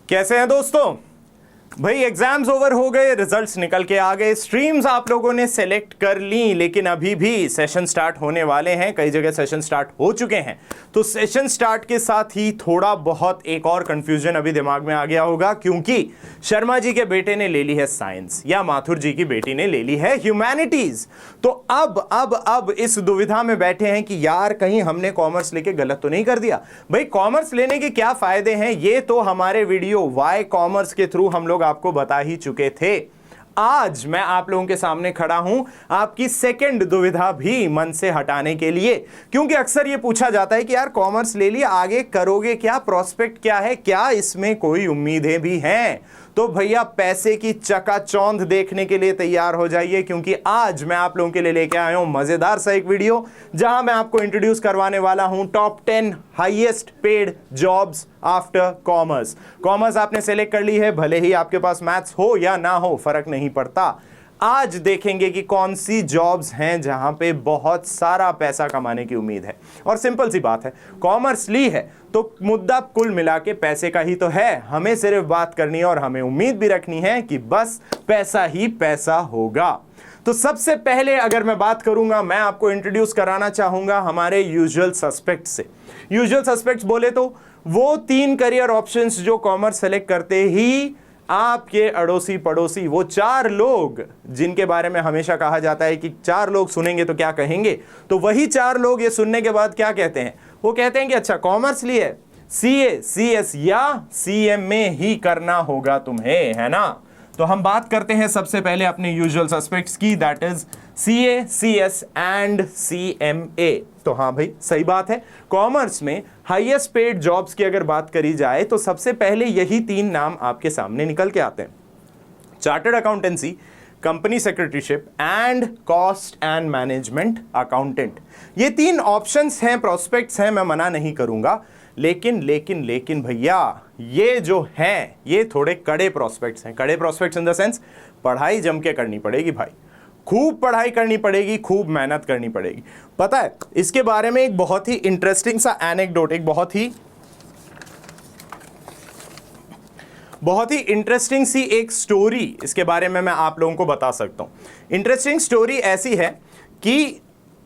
कैसे हैं दोस्तों? भाई एग्जाम्स ओवर हो गए, रिजल्ट्स निकल के आ गए, स्ट्रीम्स आप लोगों ने सेलेक्ट कर ली, लेकिन अभी भी सेशन स्टार्ट होने वाले हैं। कई जगह सेशन स्टार्ट हो चुके हैं। तो सेशन स्टार्ट के साथ ही थोड़ा बहुत एक और कंफ्यूजन अभी दिमाग में आ गया होगा, क्योंकि शर्मा जी के बेटे ने ले ली है साइंस या माथुर जी की बेटी ने ले ली है ह्यूमैनिटीज। तो अब इस दुविधा में बैठे हैं कि यार कहीं हमने कॉमर्स लेके गलत तो नहीं कर दिया। भाई कॉमर्स लेने के क्या फायदे हैं ये तो हमारे वीडियो वाई कॉमर्स के थ्रू हम लोग आपको बता ही चुके थे। आज मैं आप लोगों के सामने खड़ा हूं आपकी सेकंड दुविधा भी मन से हटाने के लिए, क्योंकि अक्सर यह पूछा जाता है कि यार कॉमर्स ले लिया, आगे करोगे क्या, प्रोस्पेक्ट क्या है, क्या इसमें कोई उम्मीदें भी हैं? तो भैया पैसे की चकाचौंध देखने के लिए तैयार हो जाइए, क्योंकि आज मैं आप लोगों के लिए लेके आया हूं मजेदार सा एक वीडियो, जहां मैं आपको इंट्रोड्यूस करवाने वाला हूं top 10 highest paid jobs after commerce. Commerce आपने सेलेक्ट कर ली है, भले ही आपके पास मैथ्स हो या ना हो, फर्क नहीं पड़ता। आज देखेंगे कि कौन सी जॉब्स हैं जहां पे बहुत सारा पैसा कमाने की उम्मीद है। और सिंपल सी बात है, कॉमर्स ली है तो मुद्दा कुल मिला के पैसे का ही तो है। हमें सिर्फ बात करनी है और हमें उम्मीद भी रखनी है कि बस पैसा ही पैसा होगा। तो सबसे पहले अगर मैं बात करूंगा, मैं आपको इंट्रोड्यूस कराना चाहूंगा हमारे यूजुअल सस्पेक्ट्स से। यूजुअल सस्पेक्ट्स बोले तो वो 3 करियर ऑप्शंस जो कॉमर्स सेलेक्ट करते ही आपके अड़ोसी पड़ोसी, वो 4 लोग जिनके बारे में हमेशा कहा जाता है कि 4 लोग सुनेंगे तो क्या कहेंगे, तो वही 4 लोग ये सुनने के बाद क्या कहते हैं? वो कहते हैं कि अच्छा कॉमर्स लिए सीए, सीएस या सीएमए ही करना होगा तुम्हें, है ना? तो हम बात करते हैं सबसे पहले अपने यूजुअल सस्पेक्ट्स की, that is CA, CS and CMA. तो हाँ भाई सही बात है, कॉमर्स में हाईएस्ट पेड जॉब्स की अगर बात करी जाए तो सबसे पहले यही 3 नाम आपके सामने निकल के आते हैं: chartered accountancy, company secretaryship and cost and management accountant. ये 3 ऑप्शंस हैं, प्रोस्पेक्ट्स हैं, मैं मना नहीं करूंगा, लेकिन भैया ये जो हैं ये थोड़े कड़े प्रोस्पेक्ट्स हैं। कड़े प्रोस्पेक्ट्स इन द सेंस पढ़ाई जम के करनी पड़ेगी भाई, खूब पढ़ाई करनी पड़ेगी, खूब मेहनत करनी पड़ेगी। पता है इसके बारे में एक बहुत ही इंटरेस्टिंग सा एनेक्डोट, एक बहुत ही इंटरेस्टिंग सी एक स्टोरी इसके बारे में मैं आप लोगों को बता सकता हूं। इंटरेस्टिंग स्टोरी ऐसी है कि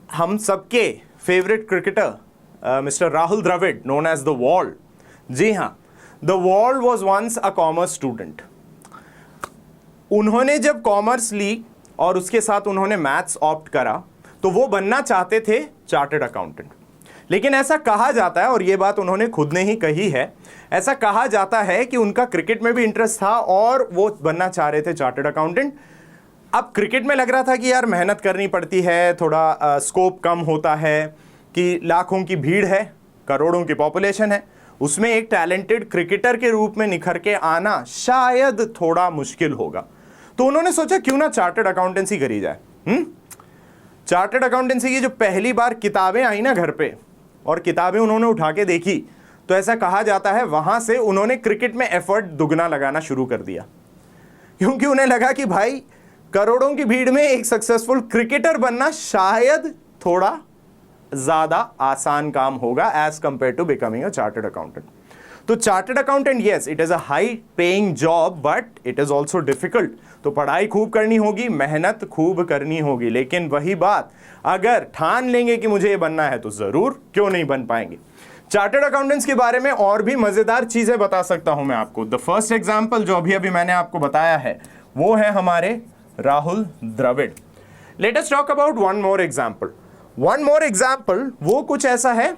हम सबके favourite cricketer mister Rahul Dravid, known as the wall, जी हां, the wall was once a commerce student. उन्होंने जब कॉमर्स ली और उसके साथ उन्होंने मैथ्स ऑप्ट करा तो वो बनना चाहते थे चार्टर्ड अकाउंटेंट। लेकिन ऐसा कहा जाता है, और ये बात उन्होंने खुद ने ही कही है, ऐसा कहा जाता है कि उनका क्रिकेट में भी इंटरेस्ट था और वो बनना चाह रहे थे चार्टर्ड अकाउंटेंट। अब क्रिकेट में लग रहा था कि यार मेहनत करनी पड़ती है, थोड़ा स्कोप कम होता है, कि लाखों की भीड़ है, करोड़ों की पॉपुलेशन है, उसमें एक टैलेंटेड क्रिकेटर के रूप में निखर के आना शायद थोड़ा मुश्किल होगा। तो उन्होंने सोचा क्यों ना चार्टर्ड अकाउंटेंसी करी जाए। चार्टर्ड अकाउंटेंसी की जो पहली बार किताबें आई ना घर पे, और किताबें उन्होंने उठा के देखी, तो ऐसा कहा जाता है वहां से उन्होंने क्रिकेट में एफर्ट दुगना लगाना शुरू कर दिया, क्योंकि उन्हें लगा कि भाई करोड़ों की भीड़ में एक सक्सेसफुल क्रिकेटर बनना शायद थोड़ा ज्यादा आसान काम होगा as compare to becoming a chartered accountant. तो chartered accountant, yes it is a high paying job, but it is also difficult. तो पढ़ाई खूब करनी होगी, मेहनत खूब करनी होगी, लेकिन वही बात, अगर ठान लेंगे कि मुझे ये बनना है तो जरूर क्यों नहीं बन पाएंगे। चार्टर्ड अकाउंटेंट्स के बारे में और भी मजेदार चीजें बता सकता हूं मैं आपको। द फर्स्ट एग्जाम्पल जो अभी मैंने आपको बताया है वो है हमारे Rahul Dravid. Let us talk about one more example. वो कुछ ऐसा है,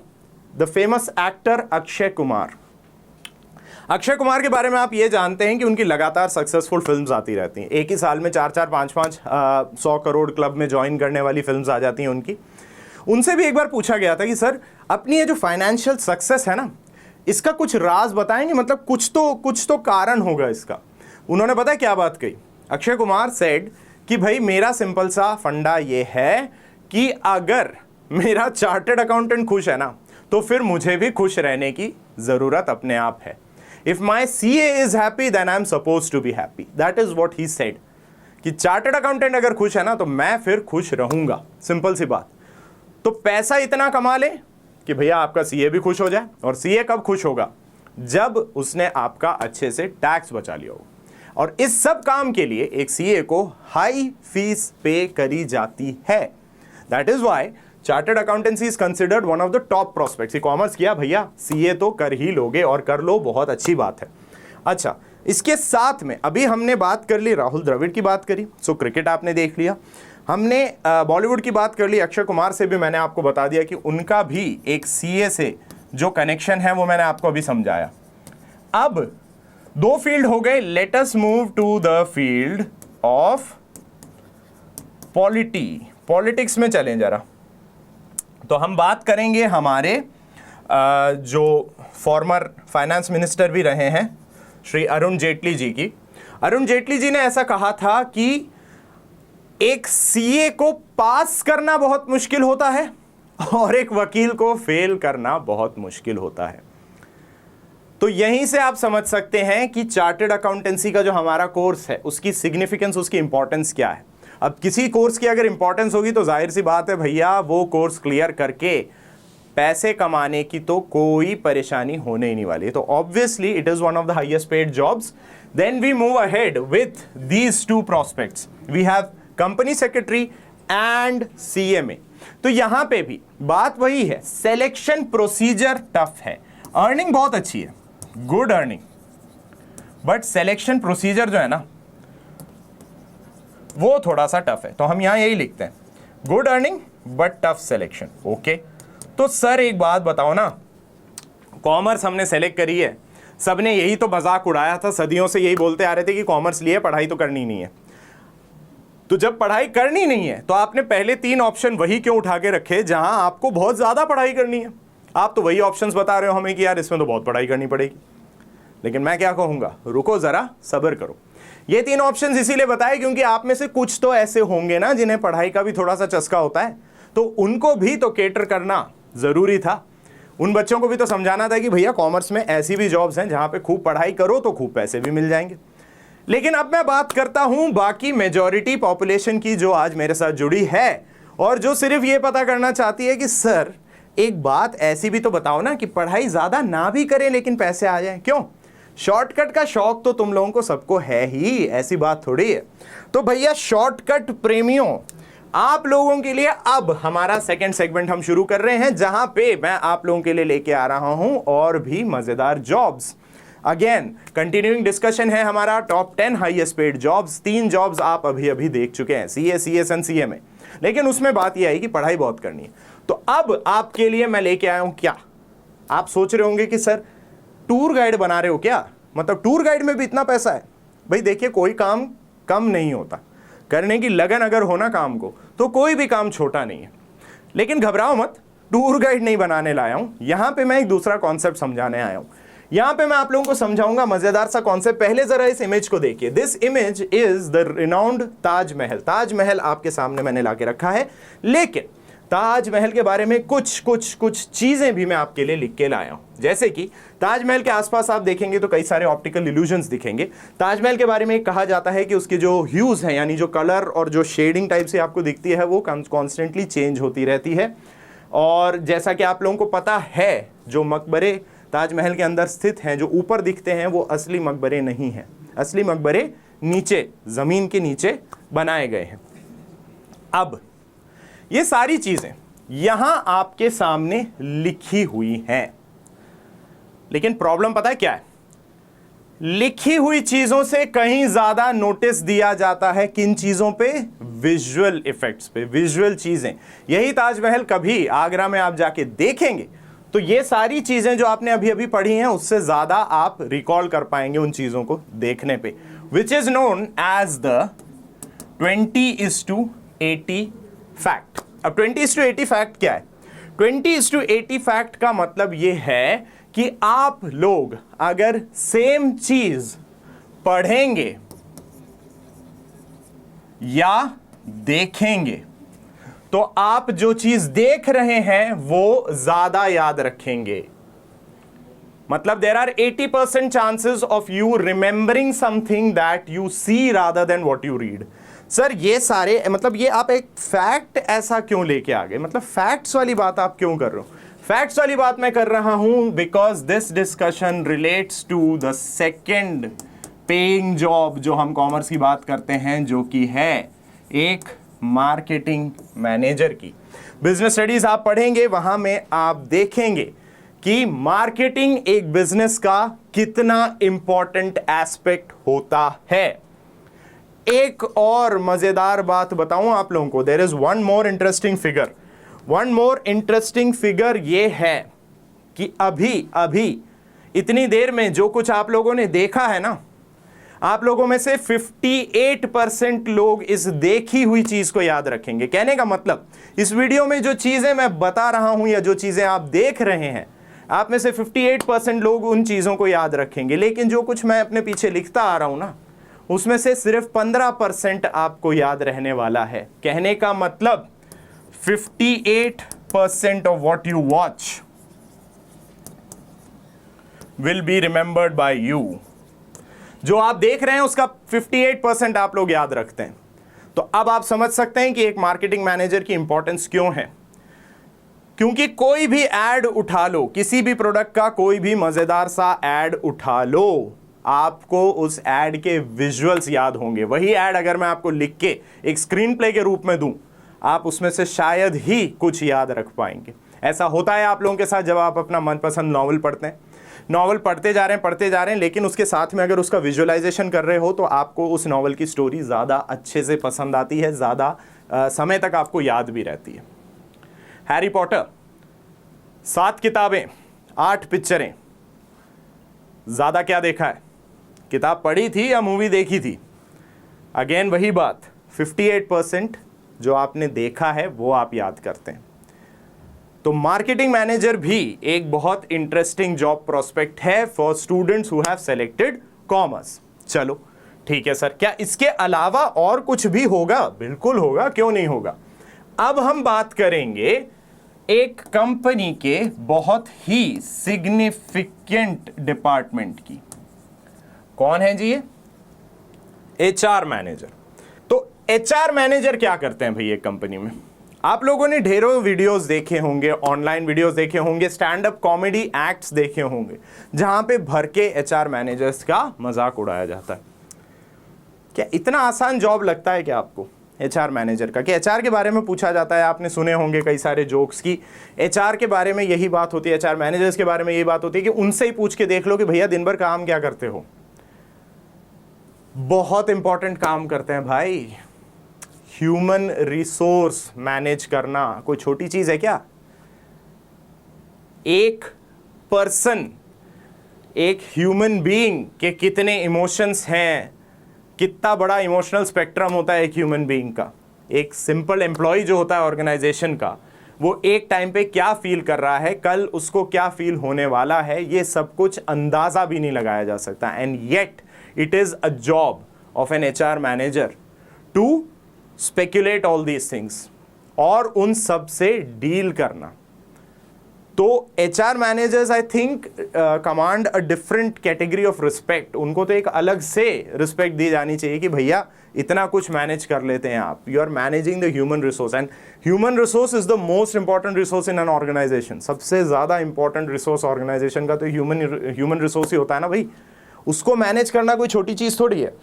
the famous actor Akshay Kumar. Akshay Kumar के बारे में आप ये जानते हैं कि उनकी लगातार सक्सेसफुल फिल्म्स आती रहती हैं। एक ही साल में 4-4, 5-5 100 करोड़ क्लब में ज्वाइन करने वाली फिल्म्स आ जाती हैं उनकी। उनसे भी एक बार पूछा गया था कि सर अपनी ये जो फाइनेंशियल सक्सेस है ना, इसका कुछ राज बताएंगे, मतलब कुछ तो कारण होगा इसका। उन्होंने पता है क्या बात कही? अक्षय कुमार सेड कि भाई मेरा सिंपल सा फंडा ये है कि अगर मेरा चार्टर्ड अकाउंटेंट खुश है ना, तो फिर मुझे भी खुश रहने की जरूरत अपने आप है। If my CA is happy, then I'm supposed to be happy. That is what he said. कि चार्टर्ड अकाउंटेंट अगर खुश है ना तो मैं फिर खुश रहूंगा, सिंपल सी बात। तो पैसा इतना कमा ले कि भैया आपका सीए भी खुश हो जाए। और सीए कब खुश होगा? जब उसने आपका अच्छे से टैक्स बचा लिया हो। और इस सब काम के लिए एक सीए को हाई फीस पे करी जाती है। That is why chartered accountancy is considered one of the top prospects. Commerce किया भैया, सीए तो कर ही लोगे और कर लो, बहुत अच्छी बात है। अच्छा, इसके साथ में अभी हमने बात कर ली, राहुल द्रविड़ की बात करी, सो क्रिकेट आपने देख लिया, हमने बॉलीवुड की बात कर ली, अक्षय कुमार से भी मैंने आपको बता दिया कि उनका भी एक सीए से जो कनेक्शन है वो मैंने आपको अभी समझाया। अब दो फील्ड हो गए, let us move to the field of politics में चलें जरा। तो हम बात करेंगे हमारे जो फॉर्मर फाइनेंस मिनिस्टर भी रहे हैं श्री अरुण जेटली जी की। अरुण जेटली जी ने ऐसा कहा था कि एक सीए को पास करना बहुत मुश्किल होता है और एक वकील को फेल करना बहुत मुश्किल होता है। तो यहीं से आप समझ सकते हैं कि चार्टर्ड अकाउंटेंसी का जो हमारा कोर्स है उसकी सिग्निफिकेंस, उसकी इंपॉर्टेंस क्या है। अब किसी कोर्स की अगर इंपॉर्टेंस होगी तो जाहिर सी बात है भैया, वो कोर्स क्लियर करके पैसे कमाने की तो कोई परेशानी होने ही नहीं वाली है। तो obviously it is one of the highest paid jobs. Then we move ahead with these two prospects, we have company secretary and CMA. तो यहां पे भी बात वही है, सिलेक्शन प्रोसीजर टफ है, अर्निंग बहुत अच्छी है, good earning, but selection procedure जो है ना वो थोड़ा सा टफ है। तो हम यहां यही लिखते हैं, good earning but tough selection. Okay, तो सर एक बात बताओ ना, कॉमर्स हमने सेलेक्ट करी है, सबने यही तो मजाक उड़ाया था, सदियों से यही बोलते आ रहे थे कि कॉमर्स लिए पढ़ाई तो करनी नहीं है। तो जब पढ़ाई करनी नहीं है तो आपने पहले 3 ऑप्शन वही क्यों उठा के रखे जहां आपको बहुत ज्यादा पढ़ाई करनी है? आप तो वही ऑप्शंस बता रहे हो हमें कि यार इसमें तो बहुत पढ़ाई करनी पड़ेगी। लेकिन मैं क्या कहूंगा, रुको जरा, सब्र करो। ये 3 ऑप्शंस इसीलिए बताए क्योंकि आप में से कुछ तो ऐसे होंगे ना जिन्हें पढ़ाई का भी थोड़ा सा चस्का होता है, तो उनको भी तो केटर करना जरूरी था। उन बच्चों को भी तो समझाना था कि भैया कॉमर्स में ऐसी भी जॉब्स हैं जहां पे खूब पढ़ाई करो तो खूब पैसे भी मिल जाएंगे। लेकिन अब मैं बात करता हूं बाकी मेजॉरिटी पॉपुलेशन की जो आज मेरे साथ जुड़ी है और जो सिर्फ ये पता करना चाहती है कि सर एक बात ऐसी भी तो बताओ ना कि पढ़ाई ज्यादा ना भी करें लेकिन पैसे आ जाएं। क्यों? शॉर्टकट का शौक तो तुम लोगों को सबको है ही, ऐसी बात थोड़ी है। तो भैया शॉर्टकट प्रेमियों, आप लोगों के लिए अब हमारा सेकंड सेगमेंट हम शुरू कर रहे हैं जहां पे मैं आप लोगों के लिए लेके आ रहा हूं और भी मजेदार जॉब्स। अगेन कंटिन्यूइंग डिस्कशन है हमारा top 10 highest paid jobs. 3 jobs आप अभी अभी देख चुके हैं, सीए, सीएस एंड सीएमए। लेकिन उसमें बात यह आई कि पढ़ाई बहुत करनी है। तो अब आपके लिए मैं लेके आया हूं क्या? आप सोच रहे होंगे कि सर टूर गाइड बना रहे हो क्या? मतलब टूर गाइड में भी इतना पैसा है? भाई देखिए, कोई काम कम नहीं होता, करने की लगन अगर होना काम को तो कोई भी काम छोटा नहीं है। लेकिन घबराओ मत, टूर गाइड नहीं बनाने लाया हूं, यहां पे मैं एक दूसरा कॉन्सेप्ट समझाने आया हूं। यहां पे मैं आप लोगों को समझाऊंगा मजेदार सा कॉन्सेप्ट। पहले जरा इस इमेज को देखिए। This image is the renowned Taj Mahal. Taj Mahal आपके सामने मैंने लाके रखा है, लेकिन ताजमहल के बारे में कुछ चीजें भी मैं आपके लिए लिख के लाया हूं। जैसे कि ताजमहल के आसपास आप देखेंगे तो कई सारे ऑप्टिकल इल्यूजन्स दिखेंगे। ताजमहल के बारे में कहा जाता है कि उसकी जो ह्यूज है, यानी जो कलर और जो शेडिंग टाइप से आपको दिखती है, वो कॉन्स्टेंटली चेंज होती रहती है। और जैसा कि आप लोगों को पता है, जो मकबरे ताजमहल के अंदर स्थित हैं, जो ऊपर दिखते हैं, वो असली मकबरे नहीं हैं। असली मकबरे नीचे, जमीन के नीचे बनाए गए हैं। अब ये सारी चीजें यहां आपके सामने लिखी हुई हैं, लेकिन प्रॉब्लम पता है क्या है? लिखी हुई चीजों से कहीं ज्यादा नोटिस दिया जाता है किन चीजों पे? विजुअल इफेक्ट्स पे, विजुअल चीजें। यही ताजमहल कभी आगरा में आप जाके देखेंगे तो ये सारी चीजें जो आपने अभी अभी पढ़ी हैं उससे ज्यादा आप रिकॉल कर पाएंगे उन चीजों को देखने पे, which is known as the 20:80 fact. अब 20:80 फैक्ट क्या है? 20:80 फैक्ट का मतलब यह है कि आप लोग अगर सेम चीज पढ़ेंगे या देखेंगे तो आप जो चीज देख रहे हैं वो ज्यादा याद रखेंगे। मतलब there are 80% chances of you remembering something that you see rather than what you read. Sir ये सारे, मतलब ये आप एक फैक्ट ऐसा क्यों लेके आ गए? मतलब फैक्ट्स वाली बात आप क्यों कर रहे हो? फैक्ट्स वाली बात मैं कर रहा हूं because this discussion relates to the second paying job जो हम कॉमर्स की बात करते हैं, जो कि है एक मार्केटिंग मैनेजर की। बिजनेस स्टडीज आप पढ़ेंगे, वहां में आप देखेंगे कि मार्केटिंग एक बिजनेस का कितना इंपॉर्टेंट एस्पेक्ट होता है। एक और मजेदार बात बताऊं आप लोगों को, there is one more interesting figure ये है कि अभी इतनी देर में जो कुछ आप लोगों ने देखा है ना, आप लोगों में से 58% लोग इस देखी हुई चीज को याद रखेंगे। कहने का मतलब, इस वीडियो में जो चीजें मैं बता रहा हूं या जो चीजें आप देख रहे हैं, आप में से 58% लोग उन चीजों को याद रखेंगे, लेकिन जो कुछ मैं अपने पीछे लिखता आ रहा हूं ना, उसमें से सिर्फ 15% आपको याद रहने वाला है। कहने का मतलब 58% of what you watch will be remembered by you. जो आप देख रहे हैं उसका 58% आप लोग याद रखते हैं। तो अब आप समझ सकते हैं कि एक मार्केटिंग मैनेजर की इंपॉर्टेंस क्यों है। क्योंकि कोई भी एड उठा लो, किसी भी प्रोडक्ट का कोई भी मजेदार सा एड उठा लो, आपको उस एड के विजुअल्स याद होंगे। वही एड अगर मैं आपको लिख के एक स्क्रीन प्ले के रूप में दूं, आप उसमें से शायद ही कुछ याद रख पाएंगे। ऐसा होता है आप लोगों के साथ जब आप अपना मनपसंद नॉवल पढ़ते हैं। नॉवल पढ़ते जा रहे हैं, लेकिन उसके साथ में अगर उसका विजुअलाइजेशन कर रहे हो तो आपको उस नॉवल की स्टोरी ज़्यादा अच्छे से पसंद आती है, ज़्यादा समय तक आपको याद भी रहती है। हैरी पॉटर, 7 किताबें, 8 पिक्चरें, ज़्यादा क्या देखा है? किताब पढ़ी थी या मूवी देखी थी? अगेन वही बात, 58% जो आपने देखा है वो आप याद करते हैं। तो मार्केटिंग मैनेजर भी एक बहुत इंटरेस्टिंग जॉब प्रोस्पेक्ट है for students who have selected commerce. चलो ठीक है सर, क्या इसके अलावा और कुछ भी होगा? बिल्कुल होगा, क्यों नहीं होगा। अब हम बात करेंगे एक कंपनी के बहुत ही सिग्निफिकेंट डिपार्टमेंट की। कौन है जी ये? HR manager. तो एचआर मैनेजर क्या करते हैं भाई एक कंपनी में? आप लोगों ने ढेरों वीडियोस देखे होंगे, ऑनलाइन वीडियोस देखे होंगे, स्टैंड अप कॉमेडी एक्ट्स देखे होंगे, जहां पे भर के एचआर मैनेजर्स का मजाक उड़ाया जाता है। क्या इतना आसान जॉब लगता है क्या आपको एचआर मैनेजर का? कि एचआर के बारे में पूछा जाता है, आपने सुने होंगे कई सारे जोक्स की एचआर के बारे में यही बात होती है, एचआर मैनेजर्स के बारे में यही बात होती है कि उनसे ही पूछ के देख लो कि भैया दिन भर काम क्या करते हो। बहुत इंपॉर्टेंट काम करते हैं भाई। ह्यूमन रिसोर्स मैनेज करना कोई छोटी चीज है क्या? एक पर्सन, एक ह्यूमन बीइंग के कितने इमोशंस हैं, कितना बड़ा इमोशनल स्पेक्ट्रम होता है एक ह्यूमन बीइंग का। एक सिंपल एम्प्लॉय जो होता है ऑर्गेनाइजेशन का, वो एक टाइम पे क्या फील कर रहा है, कल उसको क्या फील होने वाला है, ये सब कुछ अंदाजा भी नहीं लगाया जा सकता। And yet it is a job of an HR manager to speculate all these things और उन सब से डील करना। तो HR managers I think command a different category of respect. उनको तो एक अलग से रिस्पेक्ट दी जानी चाहिए कि भैया इतना कुछ मैनेज कर लेते हैं आप। You are managing the human resource, and human resource is the most important resource in an organisation. सबसे ज्यादा इंपॉर्टेंट रिसोर्स ऑर्गेनाइजेशन का तो ह्यूमन रिसोर्स ही होता है ना भाई। उसको मैनेज करना कोई छोटी चीज थोड़ी है।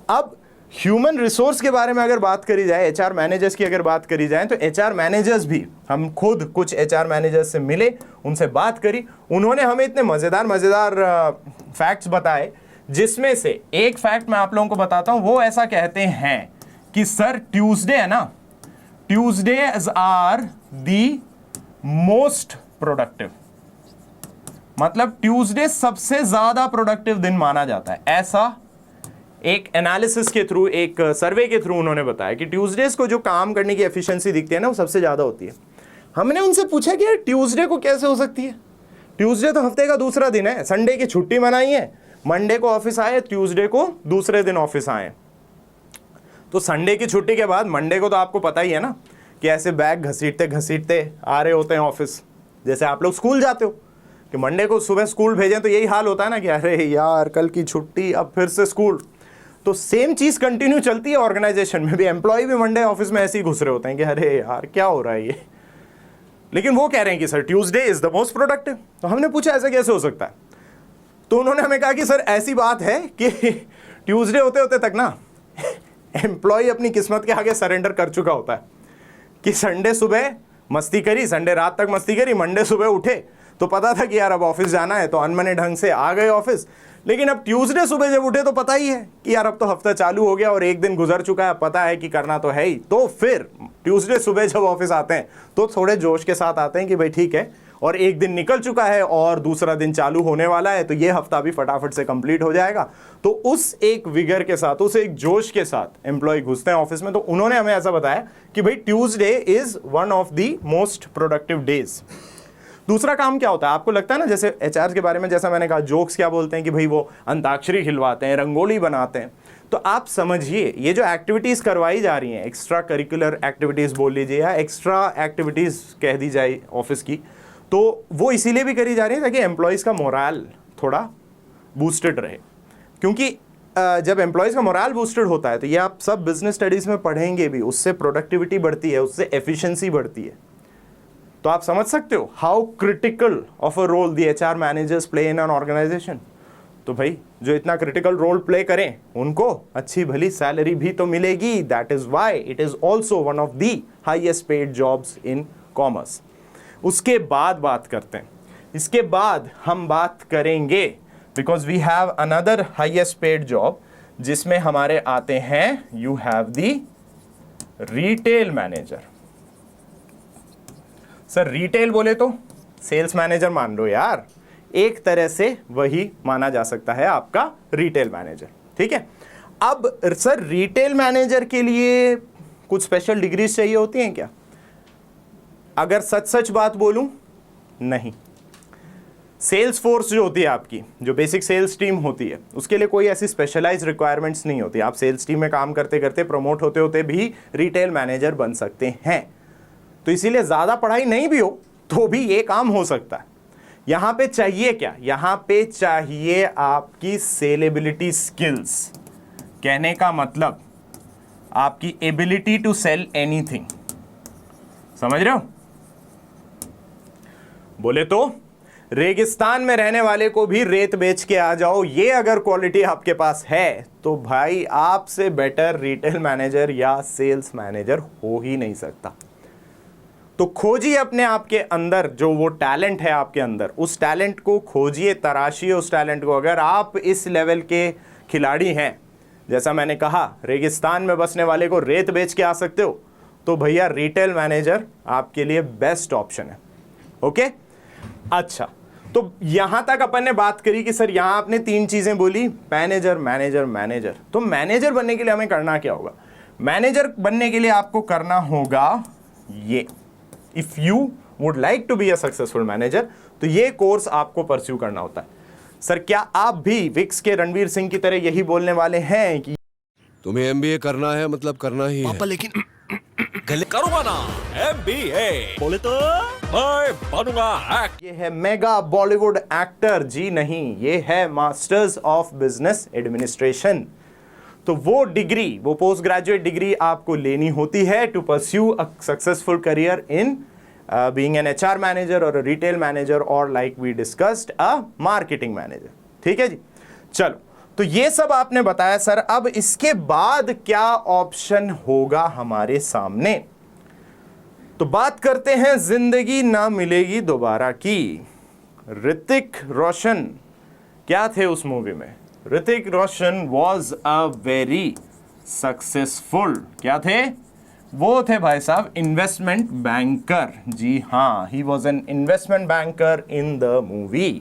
अब ह्यूमन रिसोर्स के बारे में अगर बात करी जाए, एचआर मैनेजर्स की अगर बात करी जाए, तो एचआर मैनेजर्स भी, हम खुद कुछ एचआर मैनेजर्स से मिले, उनसे बात करी, उन्होंने हमें इतने मजेदार फैक्ट्स बताए, जिसमें से एक फैक्ट मैं आप लोगों को बताता हूं। वो ऐसा कहते हैं कि सर ट्यूसडे है ना, Tuesdays are the most productive, मतलब ट्यूसडे सबसे ज्यादा प्रोडक्टिव दिन माना जाता है। ऐसा एक एनालिसिस के थ्रू, एक सर्वे के थ्रू उन्होंने बताया कि ट्यूसडेज को जो काम करने की एफिशिएंसी दिखती है ना, वो सबसे ज्यादा होती है। हमने उनसे पूछा कि यार ट्यूसडे को कैसे हो सकती है? ट्यूसडे तो हफ्ते का दूसरा दिन है, संडे की छुट्टी मनाई है, मंडे को ऑफिस आए, ट्यूसडे को दूसरे दिन ऑफिस आए। तो संडे की छुट्टी के बाद मंडे को तो आपको पता ही है ना कि ऐसे बैग घसीटते घसीटते आ रहे होते हैं ऑफिस। जैसे आप लोग स्कूल जाते हो कि मंडे को सुबह स्कूल भेजें, तो यही हाल होता है ना कि अरे यार कल की छुट्टी, अब फिर से स्कूल। तो सेम चीज कंटिन्यू चलती है ऑर्गेनाइजेशन में भी। एम्प्लॉय भी मंडे ऑफिस में ऐसे ही घुस रहे होते हैं कि अरे यार क्या हो रहा है ये। लेकिन वो कह रहे हैं कि sir Tuesday is the most productive. तो हमने पूछा ऐसा कैसे हो सकता है, तो उन्होंने हमें कहा कि सर ऐसी बात है कि ट्यूसडे होते होते तक ना एम्प्लॉय अपनी किस्मत के आगे सरेंडर कर चुका होता है कि संडे सुबह मस्ती करी, संडे रात तक मस्ती करी, मंडे सुबह उठे तो पता था कि यार अब ऑफिस जाना है, तो अनमने ढंग से आ गए ऑफिस। लेकिन अब ट्यूसडे सुबह जब उठे तो पता ही है कि यार अब तो हफ्ता चालू हो गया और एक दिन गुजर चुका है, पता है कि करना तो है ही। तो फिर ट्यूसडे सुबह जब ऑफिस आते हैं तो थोड़े जोश के साथ आते हैं कि भाई ठीक है, और एक दिन निकल चुका है और दूसरा दिन चालू होने वाला है, तो ये हफ्ता भी फटाफट से कंप्लीट हो जाएगा। तो उस एक विगर के साथ, उस एक जोश के साथ एम्प्लॉय घुसते हैं ऑफिस में। तो उन्होंने हमें ऐसा बताया कि भाई Tuesday is one of the most productive days. दूसरा काम क्या होता है, आपको लगता है ना, जैसे एचआर के बारे में जैसा मैंने कहा, जोक्स क्या बोलते हैं कि भाई वो अंताक्षरी खिलवाते हैं, रंगोली बनाते हैं। तो आप समझिए ये जो एक्टिविटीज़ करवाई जा रही हैं, एक्स्ट्रा करिकुलर एक्टिविटीज़ बोल लीजिए या एक्स्ट्रा एक्टिविटीज़ कह दी जाए ऑफिस की, तो वो इसीलिए भी करी जा रही है ताकि एम्प्लॉयज़ का मोराल थोड़ा बूस्टेड रहे। क्योंकि जब एम्प्लॉयज़ का मोराल बूस्टेड होता है, तो ये आप सब बिजनेस स्टडीज़ में पढ़ेंगे भी, उससे प्रोडक्टिविटी बढ़ती है, उससे एफिशिएंसी बढ़ती है। तो आप समझ सकते हो how critical of a role the HR managers play in an organisation. तो भाई जो इतना क्रिटिकल रोल प्ले करें उनको अच्छी भली सैलरी भी तो मिलेगी। That is why it is also one of the highest paid jobs in commerce. उसके बाद बात करते हैं, इसके बाद हम बात करेंगे, because we have another highest paid job जिसमें हमारे आते हैं, you have the retail manager. Sir retail बोले तो सेल्स मैनेजर मान लो यार, एक तरह से वही माना जा सकता है आपका रिटेल मैनेजर, ठीक है। अब सर रिटेल मैनेजर के लिए कुछ स्पेशल डिग्रीज चाहिए होती हैं क्या? अगर सच सच बात बोलूं, नहीं। सेल्स फोर्स जो होती है आपकी, जो बेसिक सेल्स टीम होती है, उसके लिए कोई ऐसी स्पेशलाइज्ड रिक्वायरमेंट्स नहीं होती। आप सेल्स टीम में काम करते करते, प्रमोट होते होते भी रिटेल मैनेजर बन सकते हैं। तो इसीलिए ज़्यादा पढ़ाई नहीं भी हो तो भी ये काम हो सकता है। यहां पे चाहिए क्या? यहां पे चाहिए आपकी सेलेबिलिटी स्किल्स। कहने का मतलब आपकी एबिलिटी टू सेल एनीथिंग। समझ रहे हो? बोले तो रेगिस्तान में रहने वाले को भी रेत बेच के आ जाओ, ये अगर क्वालिटी आपके पास है तो भाई आपसे बेटर रिटेल मैनेजर या सेल्स मैनेजर हो ही नहीं सकता। तो खोजिए अपने आप के अंदर जो वो टैलेंट है आपके अंदर, उस टैलेंट को खोजिए, तराशिए उस टैलेंट को। अगर आप इस लेवल के खिलाड़ी हैं, जैसा मैंने कहा रेगिस्तान में बसने वाले को रेत बेच के आ सकते हो, तो भैया रिटेल मैनेजर आपके लिए बेस्ट ऑप्शन है। ओके, अच्छा, तो यहां तक अपन ने बात करी कि सर यहां आपने तीन चीजें बोली, मैनेजर मैनेजर मैनेजर। तो मैनेजर बनने के लिए हमें करना क्या होगा? मैनेजर बनने के लिए आपको करना होगा ये, if you would like to be a successful manager, तो ये कोर्स आपको परस्यू करना होता है। सर क्या आप भी विक्स के रणवीर सिंह की तरह यही बोलने वाले हैं कि तुम्हें एमबीए करना है, मतलब करना ही है? पापा लेकिन करूंगा ना एमबीए, बोले तो मैं बनूंगा ये है मेगा बॉलीवुड एक्टर? जी नहीं, ये है मास्टर्स ऑफ बिजनेस एडमिनिस्ट्रेशन। तो वो डिग्री, वो पोस्ट ग्रेजुएट डिग्री आपको लेनी होती है to pursue a successful career in being an HR manager और अ रिटेल मैनेजर और like we discussed a marketing manager. ठीक है जी, चलो, तो ये सब आपने बताया सर। अब इसके बाद क्या ऑप्शन होगा हमारे सामने? तो बात करते हैं जिंदगी ना मिलेगी दोबारा की। ऋतिक रोशन क्या थे उस मूवी में? Hrithik Roshan was a very successful, क्या थे? वो थे भाई साहब इन्वेस्टमेंट बैंकर। जी हाँ, he was an investment banker in the movie.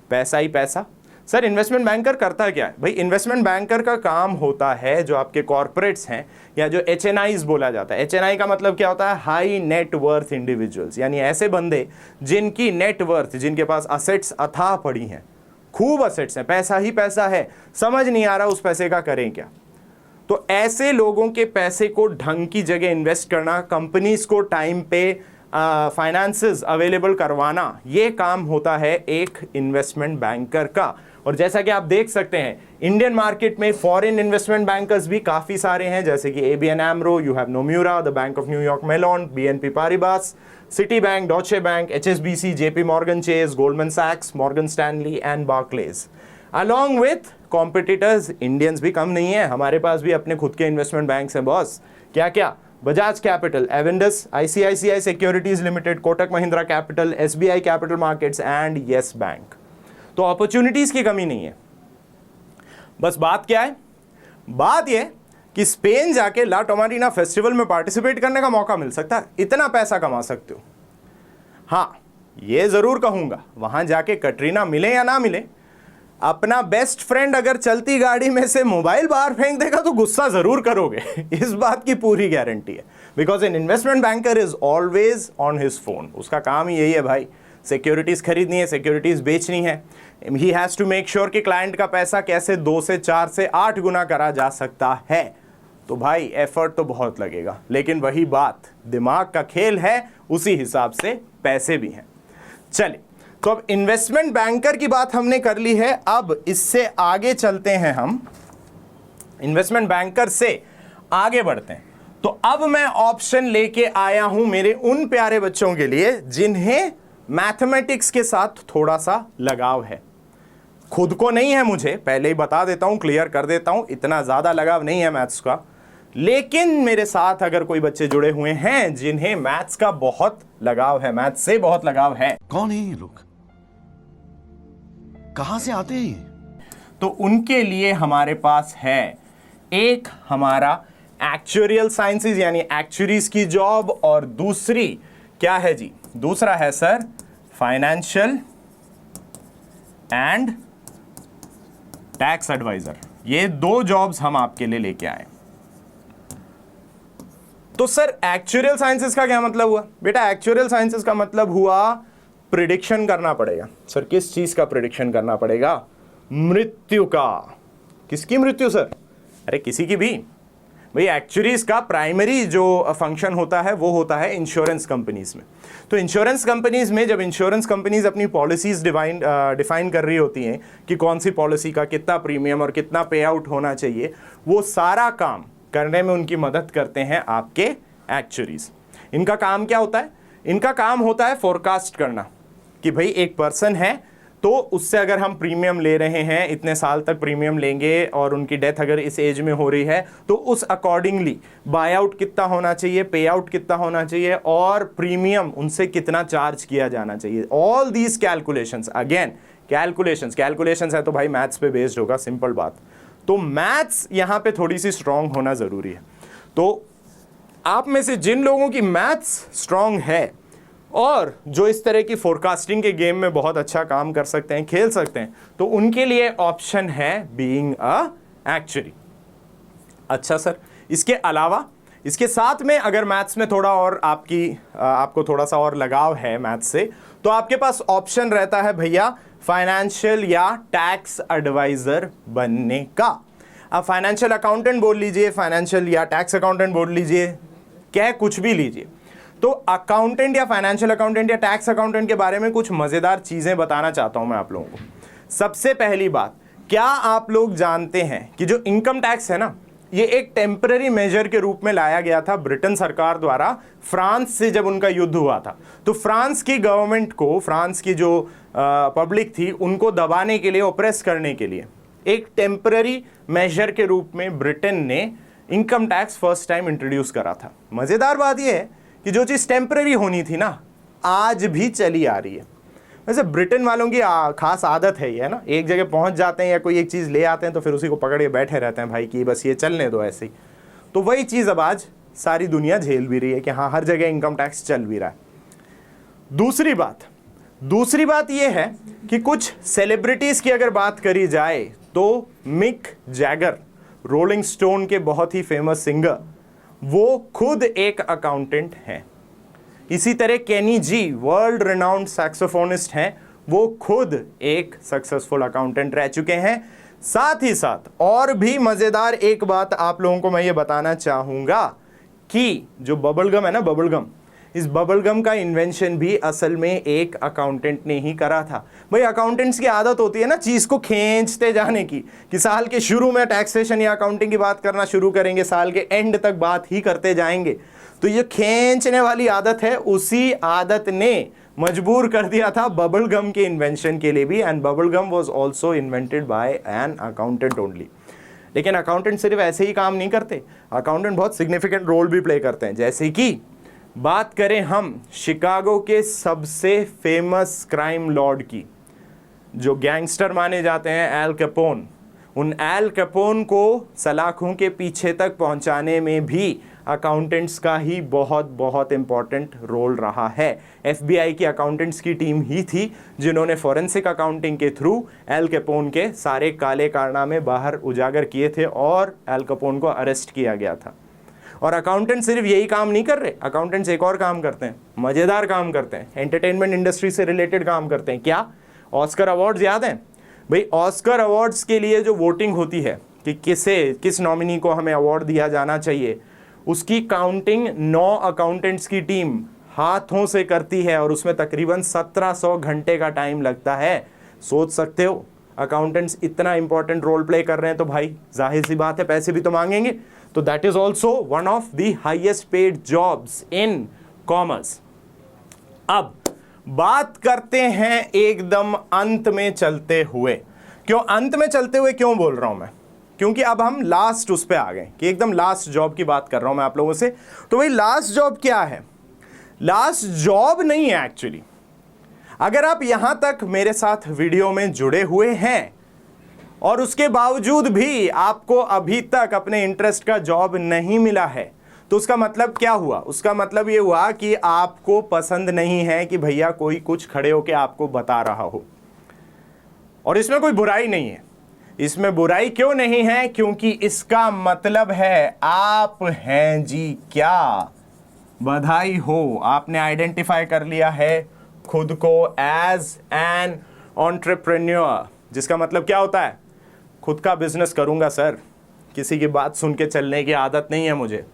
पैसा ही पैसा। सर इन्वेस्टमेंट बैंकर करता क्या है? भाई इन्वेस्टमेंट बैंकर का काम होता है जो आपके कॉर्पोरेट्स हैं या जो HNIs बोला जाता है। HNI का मतलब क्या होता है? हाई नेट वर्थ इंडिविजुअल्स, यानी ऐसे बंदे जिनकी नेट वर्थ, जिनके पास असेट्स अथाह पड़ी हैं, खूब असेट्स हैं, पैसा ही पैसा है, समझ नहीं आ रहा उस पैसे का करें क्या। तो ऐसे लोगों के पैसे को ढंग की जगह इन्वेस्ट करना, कंपनीज को टाइम पे फाइनेंसेस अवेलेबल करवाना, ये काम होता है एक इन्वेस्टमेंट बैंकर का। और जैसा कि आप देख सकते हैं इंडियन मार्केट में फॉरेन इन्वेस्टमेंट बैंकर्स भी काफी सारे हैं, जैसे कि ABN AMRO, you have नोम्यूरा, the bank of New York melon, BNP पारिबास, city bank, डॉचे bank, HSBC, JP Morgan Chase, Goldman सैक्स, Morgan Stanley and बार्क्लेज। Along with competitors Indians भी कम नहीं है, हमारे पास भी अपने खुद के इन्वेस्टमेंट बैंक्स हैं बॉस। क्या क्या? Bajaj capital, Avendus, ICICI securities limited, Kotak Mahindra capital, SBI capital markets and yes bank. तो अपॉर्चुनिटीज की कमी नहीं है। बस बात क्या है? बात यह कि स्पेन जाके ला टोमारिना फेस्टिवल में पार्टिसिपेट करने का मौका मिल सकता है, इतना पैसा कमा सकते हो। हाँ, ये जरूर कहूंगा वहां जाके कटरीना मिले या ना मिले, अपना बेस्ट फ्रेंड अगर चलती गाड़ी में से मोबाइल बाहर फेंक देगा तो गुस्सा जरूर करोगे इस बात की पूरी गारंटी है। Because N investment banker is always on his phone. उसका काम ही यही है भाई, सिक्योरिटीज खरीदनी है, सिक्योरिटीज बेचनी है। He has to make sure कि क्लाइंट का पैसा कैसे 2 से 4 से 8 गुना करा जा सकता है। तो भाई एफर्ट तो बहुत लगेगा, लेकिन वही बात, दिमाग का खेल है, उसी हिसाब से पैसे भी हैं। चलिए, तो अब इन्वेस्टमेंट बैंकर की बात हमने कर ली है, अब इससे आगे चलते हैं हम, इन्वेस्टमेंट बैंकर से आगे बढ़ते हैं। तो अब मैं ऑप्शन लेके आया हूं मेरे उन प्यारे बच्चों के लिए जिन्हें मैथमेटिक्स के साथ थोड़ा सा लगाव है। खुद को नहीं है, मुझे पहले ही बता देता हूं, क्लियर कर देता हूं, इतना ज्यादा लगाव नहीं है मैथ्स का। लेकिन मेरे साथ अगर कोई बच्चे जुड़े हुए हैं जिन्हें मैथ्स का बहुत लगाव है, मैथ्स से बहुत लगाव है, कौन है ये लोग? कहां से आते हैं ये? तो उनके लिए हमारे पास है एक हमारा एक्चुअरियल साइंसेज यानी एक्चुअरीज की जॉब, और दूसरी क्या है जी? दूसरा है sir financial and tax advisor. ये 2 जॉब्स हम आपके लिए लेके आए। तो सर एक्चुअरियल साइंसेस का क्या मतलब हुआ? बेटा एक्चुअरियल साइंसेस का मतलब हुआ प्रिडिक्शन करना पड़ेगा। सर किस चीज का प्रिडिक्शन करना पड़ेगा? मृत्यु का। किसकी मृत्यु सर? अरे किसी की भी। भाई एक्चुअरीज का प्राइमरी जो फंक्शन होता है वो होता है इंश्योरेंस कंपनीज में। तो इंश्योरेंस कंपनीज में जब इंश्योरेंस कंपनीज अपनी पॉलिसीज डिफाइन कर रही होती हैं कि कौन सी पॉलिसी का कितना प्रीमियम और कितना पे आउट होना चाहिए, वो सारा काम करने में उनकी मदद करते हैं आपके एक्चुअरीज। इनका काम क्या होता है? इनका काम होता है फोरकास्ट करना कि भाई एक पर्सन है तो उससे अगर हम प्रीमियम ले रहे हैं, इतने साल तक प्रीमियम लेंगे और उनकी डेथ अगर इस एज में हो रही है तो उस अकॉर्डिंगली बाय आउट कितना होना चाहिए, पे आउट कितना होना चाहिए और प्रीमियम उनसे कितना चार्ज किया जाना चाहिए। All these calculations, again calculations है तो भाई मैथ्स पे बेस्ड होगा, सिंपल बात। तो मैथ्स यहां पे थोड़ी सी स्ट्रांग होना जरूरी है। तो आप में से जिन लोगों की मैथ्स स्ट्रांग है और जो इस तरह की फोरकास्टिंग के गेम में बहुत अच्छा काम कर सकते हैं, खेल सकते हैं, तो उनके लिए ऑप्शन है बीइंग अ एक्चुअरी। अच्छा सर, इसके अलावा इसके साथ में अगर मैथ्स में थोड़ा और आपको थोड़ा सा और लगाव है मैथ्स से, तो आपके पास ऑप्शन रहता है भैया फाइनेंशियल या टैक्स एडवाइजर बनने का। अब फाइनेंशियल अकाउंटेंट बोल लीजिए, फाइनेंशियल या टैक्स अकाउंटेंट बोल लीजिए, क्या कुछ भी लीजिए। तो अकाउंटेंट या फाइनेंशियल अकाउंटेंट या टैक्स अकाउंटेंट के बारे में कुछ मजेदार चीजें बताना चाहता हूं मैं आप लोगों को। सबसे पहली बात, क्या आप लोग जानते हैं कि जो इनकम टैक्स है ना, ये एक टेम्पररी मेजर के रूप में लाया गया था ब्रिटेन सरकार द्वारा फ्रांस से जब उनका युद्ध हुआ था। तो फ्रांस की गवर्नमेंट को, फ्रांस की जो पब्लिक थी उनको दबाने के लिए, ऑप्रेस करने के लिए एक टेम्पररी मेजर के रूप में ब्रिटेन ने income tax first time introduce करा था। मजेदार बात यह है कि जो चीज टेम्पररी होनी थी ना, आज भी चली आ रही है। वैसे ब्रिटेन वालों की खास आदत है ये, है ना, एक जगह पहुंच जाते हैं या कोई एक चीज ले आते हैं तो फिर उसी को पकड़ के बैठे रहते हैं भाई कि बस ये चलने दो ऐसे ही। तो वही चीज अब आज सारी दुनिया झेल भी रही है कि हाँ हर जगह इनकम टैक्स चल भी रहा है। दूसरी बात ये है कि कुछ सेलिब्रिटीज की अगर बात करी जाए तो मिक जैगर, रोलिंग स्टोन के बहुत ही फेमस सिंगर, वो खुद एक अकाउंटेंट हैं। इसी तरह केनी जी, वर्ल्ड रिनाउंड सैक्सोफोनिस्ट हैं, वो खुद एक सक्सेसफुल अकाउंटेंट रह चुके हैं। साथ ही साथ और भी मजेदार एक बात आप लोगों को मैं ये बताना चाहूंगा कि जो बबल गम है ना, बबल गम, इस बबल गम का इन्वेंशन भी असल में एक अकाउंटेंट ने ही करा था। भाई अकाउंटेंट्स की आदत होती है ना चीज को खींचते जाने की, कि साल के शुरू में टैक्सेशन या अकाउंटिंग की बात करना शुरू करेंगे, साल के एंड तक बात ही करते जाएंगे। तो ये खींचने वाली आदत है, उसी आदत ने मजबूर कर दिया था बबल गम के इन्वेंशन के लिए भी। And bubble gum was also invented by an accountant only. लेकिन अकाउंटेंट सिर्फ ऐसे ही काम नहीं करते, अकाउंटेंट बहुत सिग्निफिकेंट रोल भी प्ले करते हैं। जैसे कि बात करें हम शिकागो के सबसे फेमस क्राइम लॉर्ड की, जो गैंगस्टर माने जाते हैं, एल कैपोन। उन एल कैपोन को सलाखों के पीछे तक पहुंचाने में भी अकाउंटेंट्स का ही बहुत बहुत इंपॉर्टेंट रोल रहा है। FBI की अकाउंटेंट्स की टीम ही थी जिन्होंने फॉरेंसिक अकाउंटिंग के थ्रू एल कैपोन के सारे काले कारनामे बाहर उजागर किए थे और एल कैपोन को अरेस्ट किया गया था। और अकाउंटेंट सिर्फ यही काम नहीं कर रहे, अकाउंटेंट्स एक और काम करते हैं, मज़ेदार काम करते हैं, एंटरटेनमेंट इंडस्ट्री से रिलेटेड काम करते हैं। क्या ऑस्कर अवार्ड्स याद हैं भाई? ऑस्कर अवार्ड्स के लिए जो वोटिंग होती है कि किस नॉमिनी को हमें अवार्ड दिया जाना चाहिए, उसकी काउंटिंग 9 अकाउंटेंट्स की टीम हाथों से करती है और उसमें तकरीबन 1700 घंटे का टाइम लगता है। सोच सकते हो अकाउंटेंट्स इतना इंपॉर्टेंट रोल प्ले कर रहे हैं तो भाई जाहिर सी बात है पैसे भी तो मांगेंगे। तो that is also one of the highest paid jobs in commerce. अब बात करते हैं एकदम अंत में चलते हुए। क्यों अंत में चलते हुए क्यों बोल रहा हूं मैं? क्योंकि अब हम लास्ट उस पे आ गए कि एकदम लास्ट जॉब की बात कर रहा हूं मैं आप लोगों से। तो भाई लास्ट जॉब क्या है? लास्ट जॉब नहीं है एक्चुअली। अगर आप यहां तक मेरे साथ वीडियो में जुड़े हुए हैं और उसके बावजूद भी आपको अभी तक अपने इंटरेस्ट का जॉब नहीं मिला है, तो उसका मतलब क्या हुआ? उसका मतलब ये हुआ कि आपको पसंद नहीं है कि भैया कोई कुछ खड़े होके आपको बता रहा हो। और इसमें कोई बुराई नहीं है। इसमें बुराई क्यों नहीं है? क्योंकि इसका मतलब है आप हैं जी क्या, बधाई हो, आपने आइडेंटिफाई कर लिया है खुद को एज एन एंटरप्रेन्योर। जिसका मतलब क्या होता है? खुद का बिजनेस करूंगा सर, किसी की बात सुन के चलने की आदत नहीं है मुझे।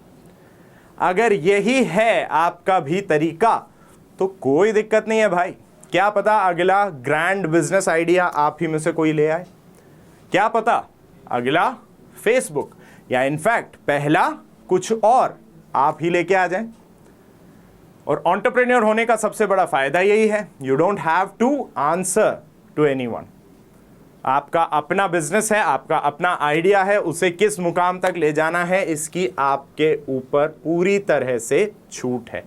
अगर यही है आपका भी तरीका तो कोई दिक्कत नहीं है भाई। क्या पता अगला ग्रैंड बिजनेस आइडिया आप ही में से कोई ले आए, क्या पता अगला फेसबुक या इनफैक्ट पहला कुछ और आप ही लेके आ जाएं। और एंटरप्रेन्योर होने का सबसे बड़ा फायदा यही है, you don't have to answer to anyone. आपका अपना बिजनेस है, आपका अपना आइडिया है, उसे किस मुकाम तक ले जाना है इसकी आपके ऊपर पूरी तरह से छूट है।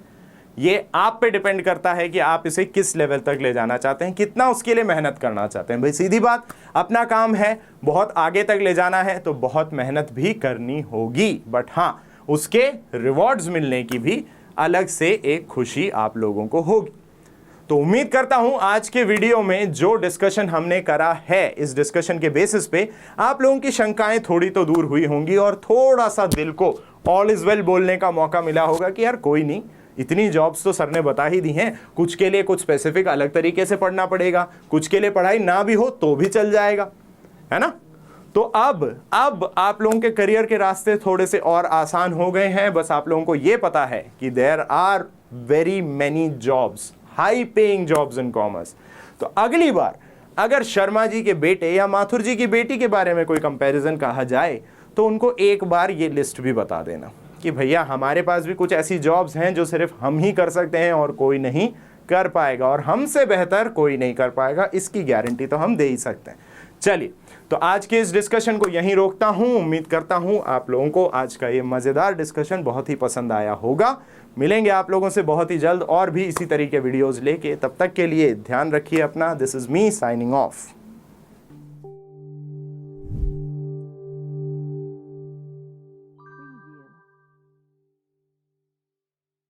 ये आप पे डिपेंड करता है कि आप इसे किस लेवल तक ले जाना चाहते हैं, कितना उसके लिए मेहनत करना चाहते हैं। भाई सीधी बात, अपना काम है, बहुत आगे तक ले जाना है तो बहुत मेहनत भी करनी होगी, बट हाँ उसके रिवॉर्ड्स मिलने की भी अलग से एक खुशी आप लोगों को होगी। तो उम्मीद करता हूं आज के वीडियो में जो डिस्कशन हमने करा है, इस डिस्कशन के बेसिस पे आप लोगों की शंकाएं थोड़ी तो दूर हुई होंगी और थोड़ा सा दिल को ऑल इज वेल बोलने का मौका मिला होगा कि यार कोई नहीं, इतनी जॉब्स तो सर ने बता ही दी हैं, कुछ के लिए कुछ स्पेसिफिक अलग तरीके से पढ़ना पड़ेगा, कुछ के लिए पढ़ाई ना भी हो तो भी चल जाएगा, है ना। तो अब आप लोगों के करियर के रास्ते थोड़े से और आसान हो गए हैं। बस आप लोगों को ये पता है कि there are very many jobs, high paying jobs in commerce. तो अगली बार अगर शर्मा जी के बेटे या माथुर जी की बेटी के बारे में कोई कंपैरिजन कहा जाए तो उनको एक बार ये लिस्ट भी बता देना कि भैया हमारे पास भी कुछ ऐसी जॉब्स हैं जो सिर्फ हम ही कर सकते हैं और कोई नहीं कर पाएगा, और हमसे बेहतर कोई नहीं कर पाएगा, इसकी गारंटी तो हम दे ही सकते हैं। चलिए, तो आज के इस डिस्कशन को यहीं रोकता हूं। उम्मीद करता हूं आप लोगों को आज का ये मजेदार डिस्कशन बहुत ही पसंद आया होगा। मिलेंगे आप लोगों से बहुत ही जल्द और भी इसी तरीके वीडियोस लेके। तब तक के लिए ध्यान रखिए अपना। This is me signing off.